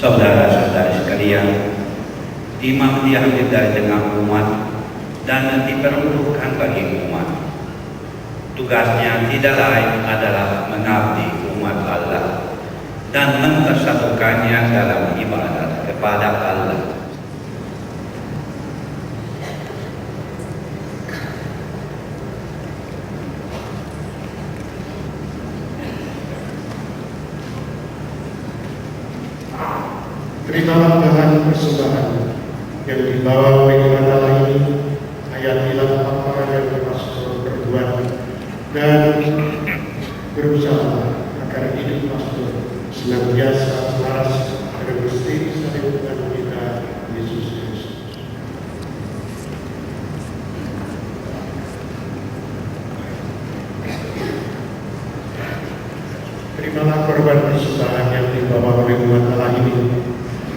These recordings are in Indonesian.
saudara-saudari sekalian, imam diambil dengan umat dan diperlukan bagi umat. Tugasnya tidak lain adalah mengabdi umat Allah dan mempersatukannya dalam ibadat kepada Allah. Terimalah bahan persembahan yang dibawa oleh umat Allah ini, hayatilah apa yang pastor perbuat dan berusaha agar hidup pastor senantiasa selaras dan bersih dari Tuhan kita Yesus Kristus. Terimalah korban persembahan yang dibawa oleh umat Allah ini,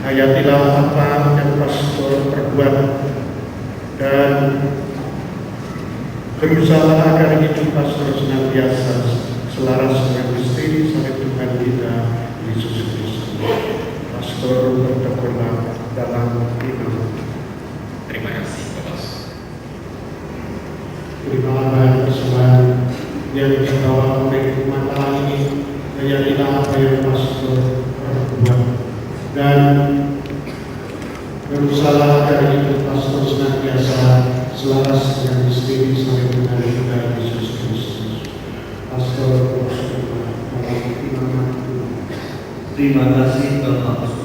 hayatilah apa yang pastor perbuat dan berusaha agar hidup pastor senantiasa selaras dengan misteri salib Tuhan kita Yesus Kristus. Pastor bertekunlah dalam iman. Terima kasih, Bapak. Terimalah bahan persembahan yang dibawa oleh umat Allah ini, hayatilah apa yang pastor perbuat dan berusaha agar hidup pastor senantiasa selaras dengan misteri salib Tuhan kita Yesus Kristus. Pastor bersyukur dalam iman. Terima kasih Bapak Pastor.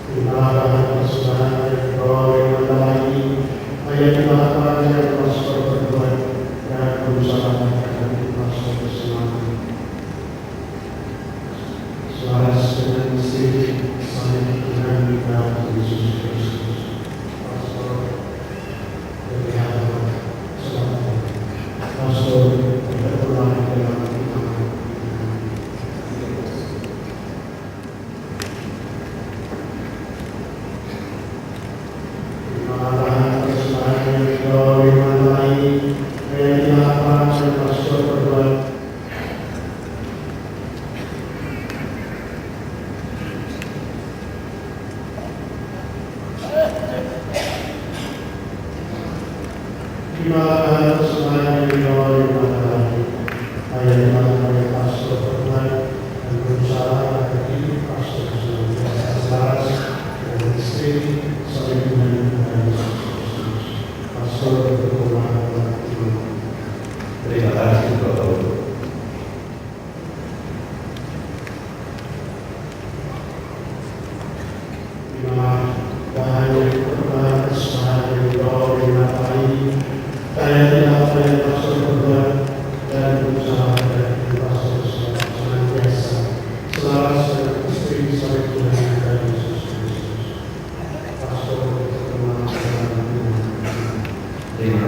Terimalah persembahan yang dibawa oleh umat Allah ini, hayatilah apa yang pastor perbuat dan berusaha agar hidup pastor selaras dengan misteri salib Tuhan kita Yesus Kristus. Pastor berlihat selamat. Pastor bertekunlah dalam iman. Terima kasih Bapak. Terima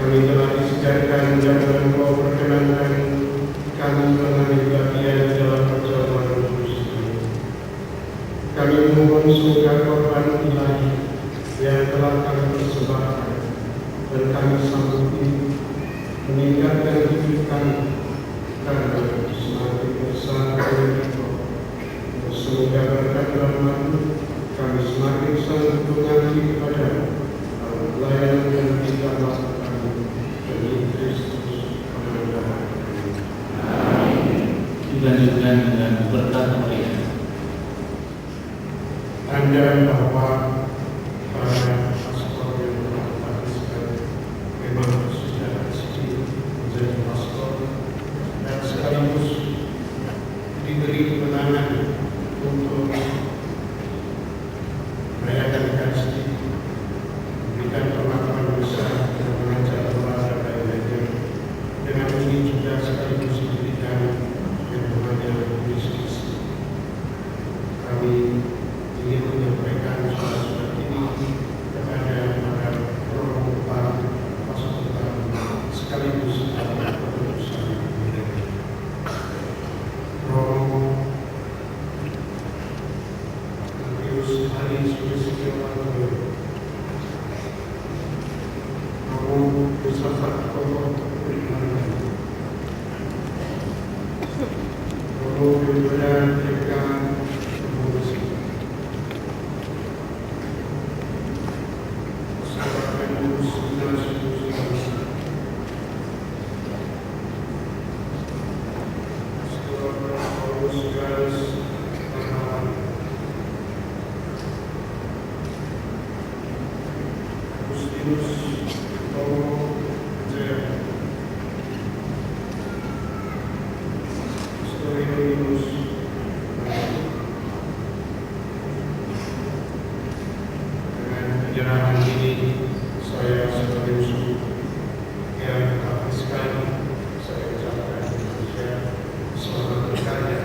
Kami telah disediakan dan Engkau perkenankan kami mengambil bagian dalam perjamuan kudus ini. Kami mohon semoga korban ilahi yang telah kami persembahkan dan kami sanggupi meningkatkan hidup kami karena semakin besar kami Engkau. Semoga berkat rahmat-Mu kami semakin sanggup mengabdi kepada pelayanan yang kita lakukan demi Kristus Penanda. Dilanjutkan dengan berkat mereka. Anda bahwa para pastor yang telah dipatiskan memang sudah sedih menjadi pastor dan sekaligus diberi kemenangan untuk merayakan Ekaristi, memberikan perlakuan besar dan mengajar kepada lainnya. Dengan ini juga sekaligus diberikan yang namanya diskusi. Kami ingin menyampaikan surat-surat ini kepada para roh pastor sekaligus para perusahaan mereka. Roh hari sudah sejauh Roh bersafat Allah beriman. Roh berbeda dekat emosi. Sahabat sudah penyerahan ini saya sebagai usul yang habiskan saya ucapkan selamat berkarya.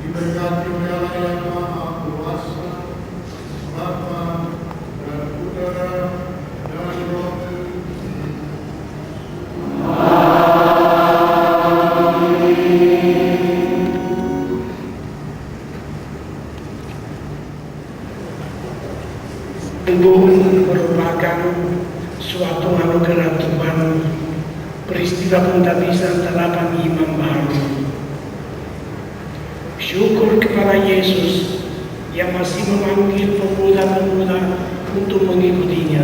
Diberkati oleh Allah yang Maha Kuasa, Bapa dan Putra dan Roh Kudus. Sungguh merupakan suatu anugerah Tuhan, peristiwa pembaptisan 8 imam baru. Syukur kepada Yesus yang masih memanggil pemuda-pemuda untuk mengikutinya.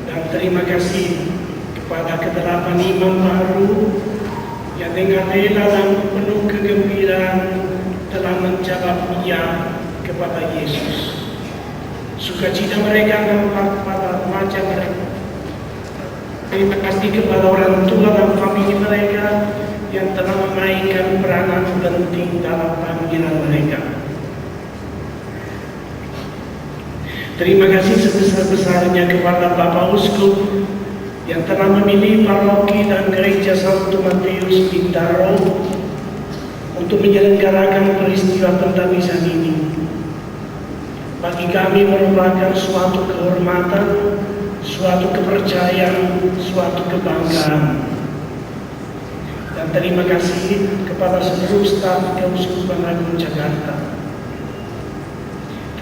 Dan terima kasih kepada ke-8 imam baru yang dengan rela dan penuh kegembiraan telah menjawab iya kepada Yesus. Sukacita mereka nampak pada wajah mereka. Terima kasih kepada orang tua dan famili mereka yang telah memainkan peranan penting dalam panggilan mereka. Terima kasih sebesar-besarnya kepada Bapak Uskup yang telah memilih paroki dan gereja Santo Matius Bintaro untuk menyelenggarakan peristiwa pembaptisan ini. Bagi kami merupakan suatu kehormatan, suatu kepercayaan, suatu kebanggaan. Dan terima kasih kepada seluruh staf Keuskupan Agung Jakarta.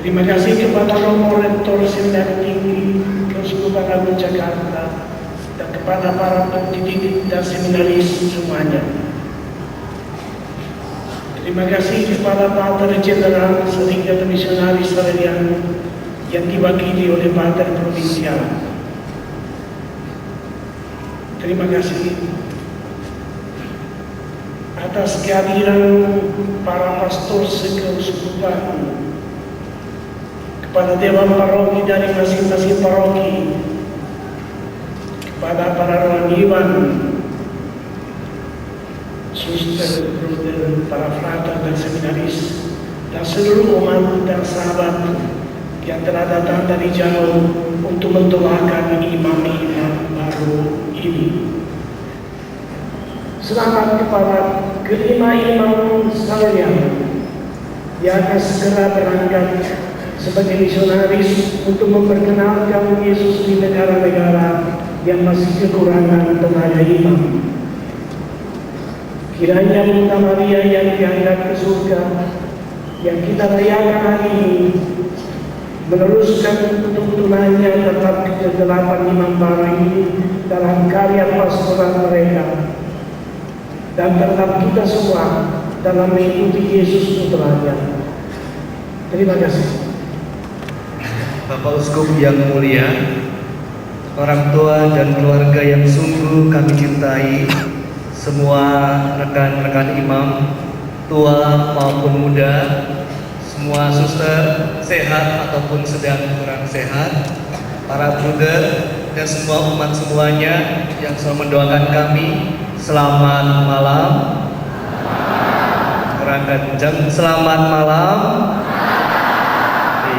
Terima kasih kepada Romo Rektor Seminar Tinggi Keuskupan Agung Jakarta dan kepada para pendidik dan seminaris semuanya. Terima kasih kepada Pater Jenderal Setingkat Misionaris Salesian yang diwakili oleh Pater Provinsial. Terima kasih atas kehadiran para pastor sekeuskupan, kepada dewan paroki dari masing-masing paroki, kepada para rohaniwan, suster, brother, para frater dan seminaris, dan seluruh umat dan sahabat yang telah datang dari jauh untuk mendoakan imam-imam baru ini. Selamat kepada kelima imam sekalian yang akan segera berangkat sebagai misionaris untuk memperkenalkan Yesus di negara-negara yang masih kekurangan tenaga imam. Kiranya Bunda Maria yang diangkat ke surga, yang kita rayakan hari ini, meneruskan tuntunannya tetap ke-8 imam baru ini dalam karya pastoral mereka, dan tetap kita semua dalam mengikuti Yesus Putranya. Terima kasih. Bapak Uskup yang mulia, orang tua dan keluarga yang sungguh kami cintai, semua rekan-rekan imam, tua maupun muda, semua suster sehat ataupun sedang kurang sehat, para bruder dan semua umat semuanya yang selalu mendoakan kami, selamat malam. Kurang kencang, selamat malam.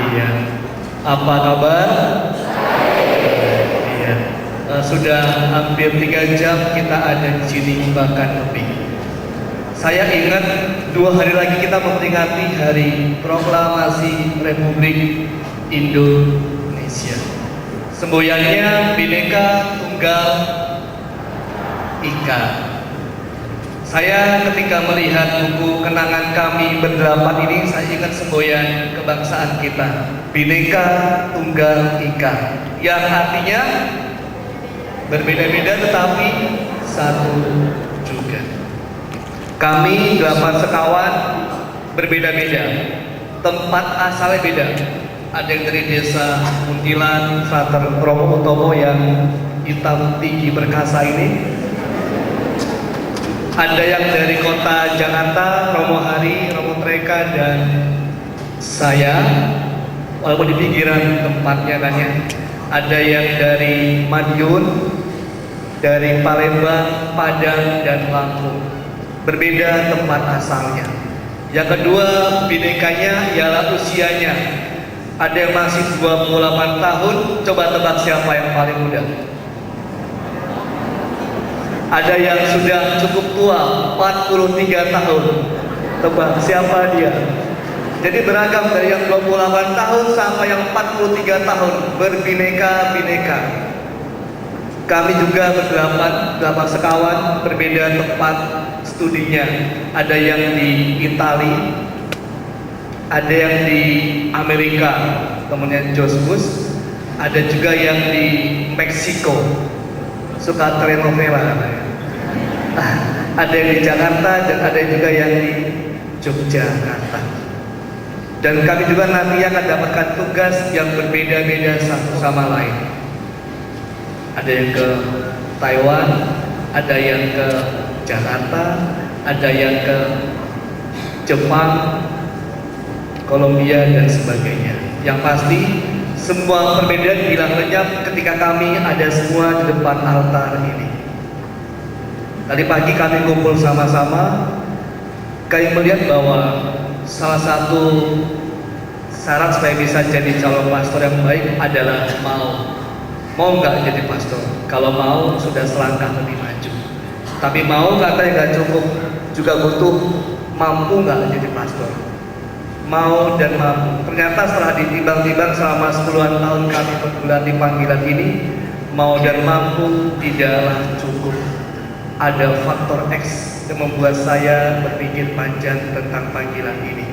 Iya. Apa kabar? Iya. Sudah hampir 3 jam kita ada di sini, bahkan lebih. Saya ingat 2 hari lagi kita memperingati Hari Proklamasi Republik Indonesia. Semboyannya Bhinneka Tunggal Ika. Saya ketika melihat buku kenangan kami berdelapan ini, saya ingat semboyan kebangsaan kita, Bhinneka Tunggal Ika, yang artinya berbeda-beda tetapi satu juga. Kami 8 sekawan berbeda-beda, tempat asalnya beda. Ada yang dari desa Muntilan, Frater Romo Utomo yang hitam tinggi perkasa ini. Ada yang dari kota Jakarta, Romo Hari, Romo Treka, dan saya, walaupun di pinggiran tempatnya kan ya. Ada yang dari Madiun, dari Palembang, Padang, dan Lampung. Berbeda tempat asalnya. Yang kedua, binekanya ialah usianya. Ada yang masih 28 tahun, coba tebak siapa yang paling muda. Ada yang sudah cukup tua, 43 tahun. Tebak siapa dia? Jadi beragam dari yang 28 tahun sampai yang 43 tahun, berbineka-bineka. Kami juga berdelapan sekawan, berbeda tempat studinya. Ada yang di Itali, ada yang di Amerika, temannya Jospus, ada juga yang di Meksiko, suka telenovela. Ada yang di Jakarta dan ada juga yang di Yogyakarta. Dan kami juga nanti akan dapatkan tugas yang berbeda-beda satu sama lain. Ada yang ke Taiwan, ada yang ke Jakarta, ada yang ke Jepang, Kolombia, dan sebagainya. Yang pasti semua perbedaan hilang lenyap ketika kami ada semua di depan altar ini. Tadi pagi kami kumpul sama-sama, kami melihat bahwa salah satu syarat supaya bisa jadi calon pastor yang baik adalah mau nggak jadi pastor. Kalau mau sudah selangkah lebih maju. Tapi mau katanya nggak cukup, juga butuh mampu nggak jadi pastor. Mau dan mampu. Ternyata setelah ditimbang-timbang selama 10-an tahun kami bergulati panggilan ini, mau dan mampu tidaklah cukup. Ada faktor X yang membuat saya berpikir panjang tentang panggilan ini.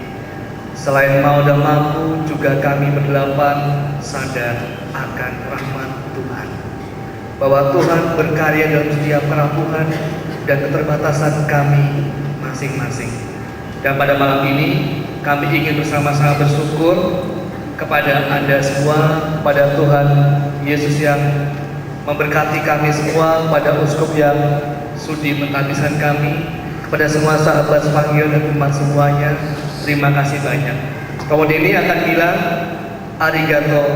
Selain mau dan mampu, juga kami berdelapan sadar akan rahmat Tuhan, bahwa Tuhan berkarya dalam setiap kerampuhan dan keterbatasan kami masing-masing. Dan pada malam ini kami ingin bersama-sama bersyukur kepada Anda semua, pada Tuhan Yesus yang memberkati kami semua, pada uskup yang sudi menghabiskan kami, kepada semua sahabat sepanggil dan umat semuanya, terima kasih banyak. Kemudian ini akan bilang arigato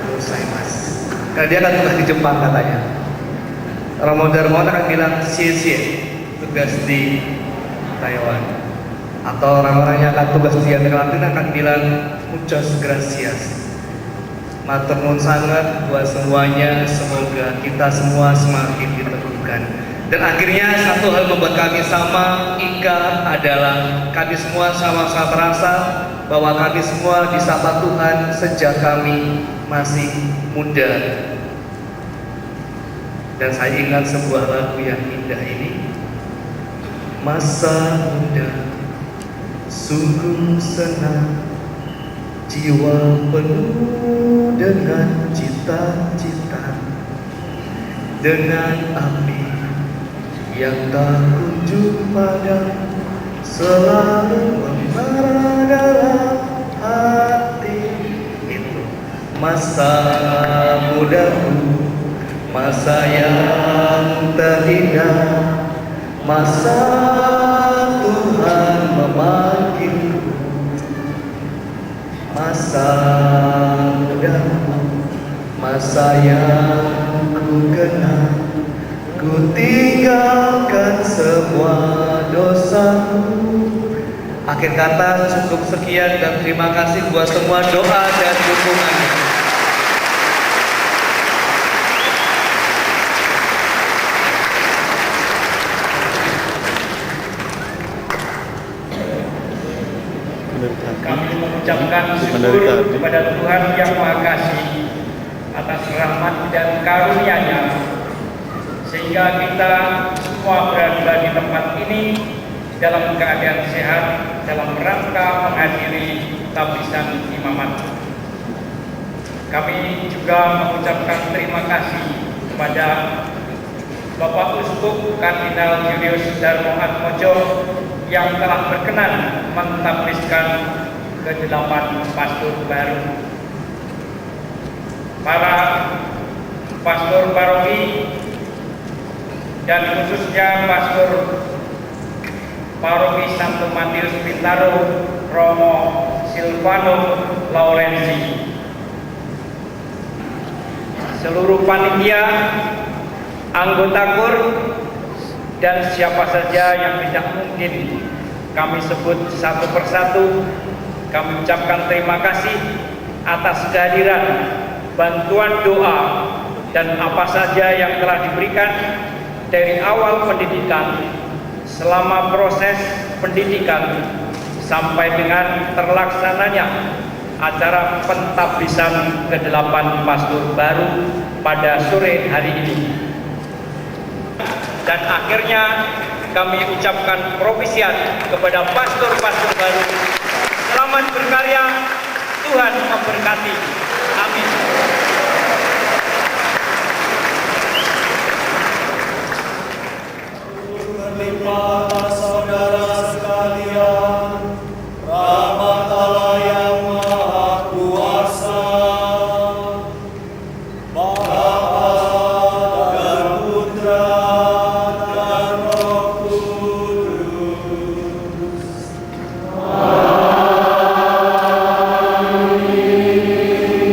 gozaimasu, karena dia akan tugas di Jepang katanya. Romo Darmawan akan bilang xie, tugas di Taiwan. Atau orang-orang yang akan tugas di Amerika Latin akan bilang muchas gracias. Matur nuwun sangat buat semuanya, semoga kita semua semakin diteguhkan. Dan akhirnya satu hal membuat kami sama Ika adalah kami semua sama-sama merasa bahwa kami semua disapa Tuhan sejak kami masih muda. Dan saya ingat sebuah lagu yang indah ini, masa muda sungguh senang, jiwa penuh dengan cita-cita, dengan api yang tak kunjung padam, selalu membara dalam hati. Itu masa mudaku, masa yang terindah, masa Tuhan memanggilku, masa mudaku, masa yang ku kenal, ku tinggalkan semua dosaku. Akhir kata cukup sekian dan terima kasih buat semua doa dan dukungannya. Kami mengucapkan syukur kepada Tuhan Yang Maha Kasih atas rahmat dan karunia-Nya, sehingga kita semua berada di tempat ini dalam keadaan sehat dalam rangka menghadiri tabisan imamat. Kami juga mengucapkan terima kasih kepada Bapak Uskup Kardinal Julius Darmo Atmojo yang telah berkenan mentabiskan ke-8 pastor baru. Para pastor paroki dan khususnya pastor paroki Santo Matius Bintaro, Romo Silvano Laurensi, seluruh panitia, anggota KUR, dan siapa saja yang tidak mungkin kami sebut satu persatu, kami ucapkan terima kasih atas kehadiran, bantuan doa, dan apa saja yang telah diberikan dari awal pendidikan, selama proses pendidikan, sampai dengan terlaksananya acara pentabisan ke-8 pastor baru pada sore hari ini. Dan akhirnya kami ucapkan propisiat kepada pastor-pastor baru. Selamat berkarya, Tuhan memberkati. Amin. Berlimpah saudara sekalian, rahmat Allah yang Maha Kuasa, Bapa dan Putra dan Roh Kudus. Amin.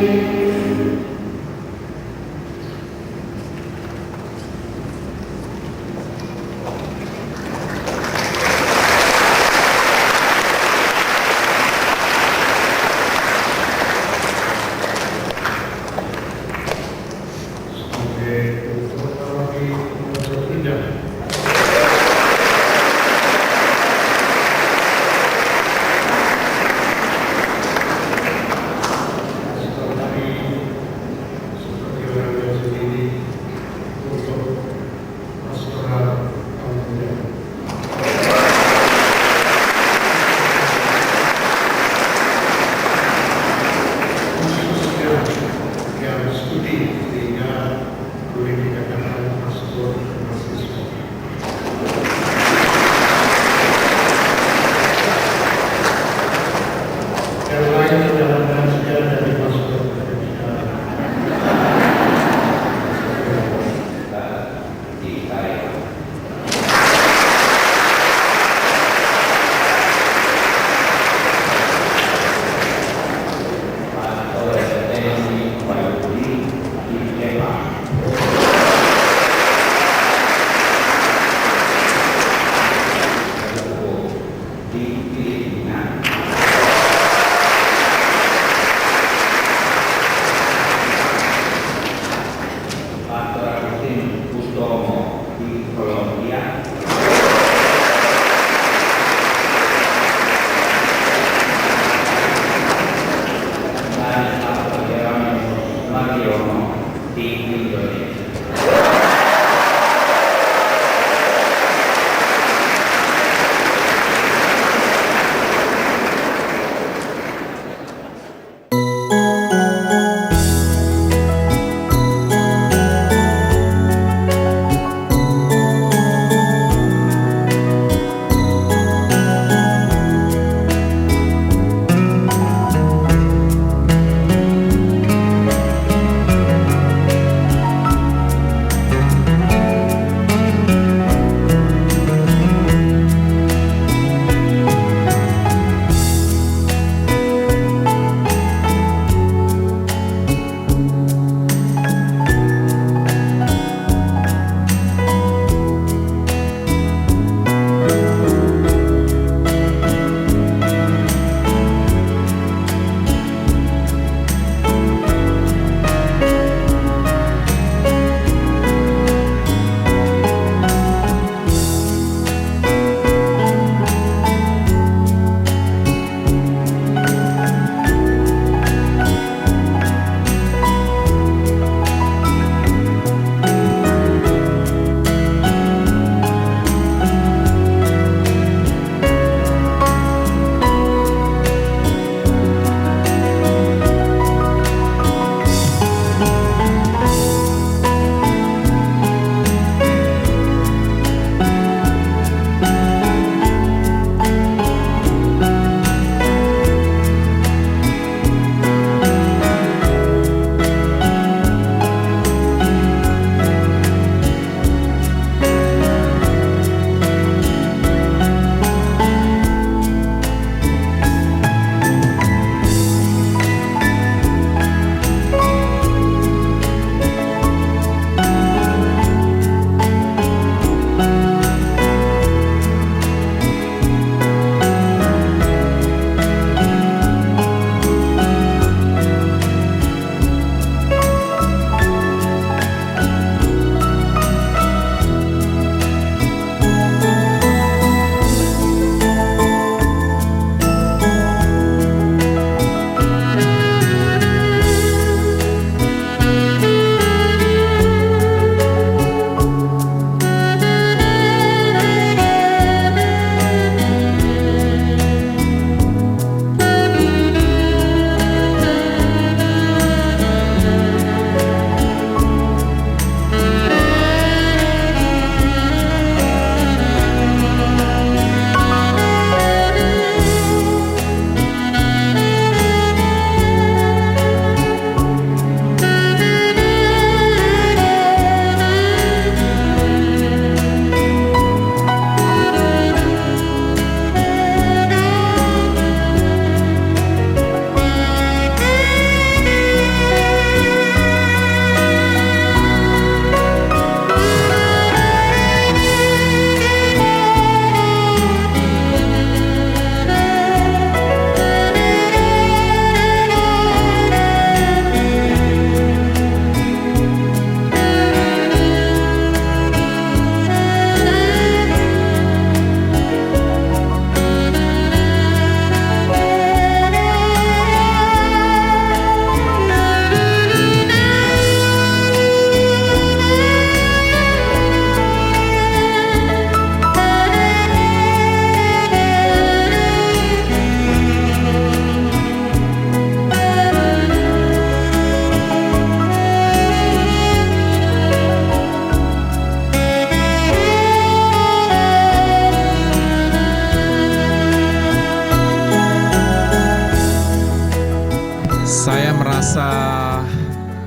saya merasa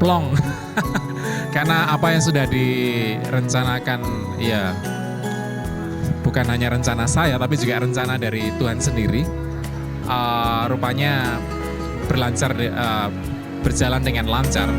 plong karena apa yang sudah direncanakan, ya bukan hanya rencana saya tapi juga rencana dari Tuhan sendiri, rupanya berjalan dengan lancar.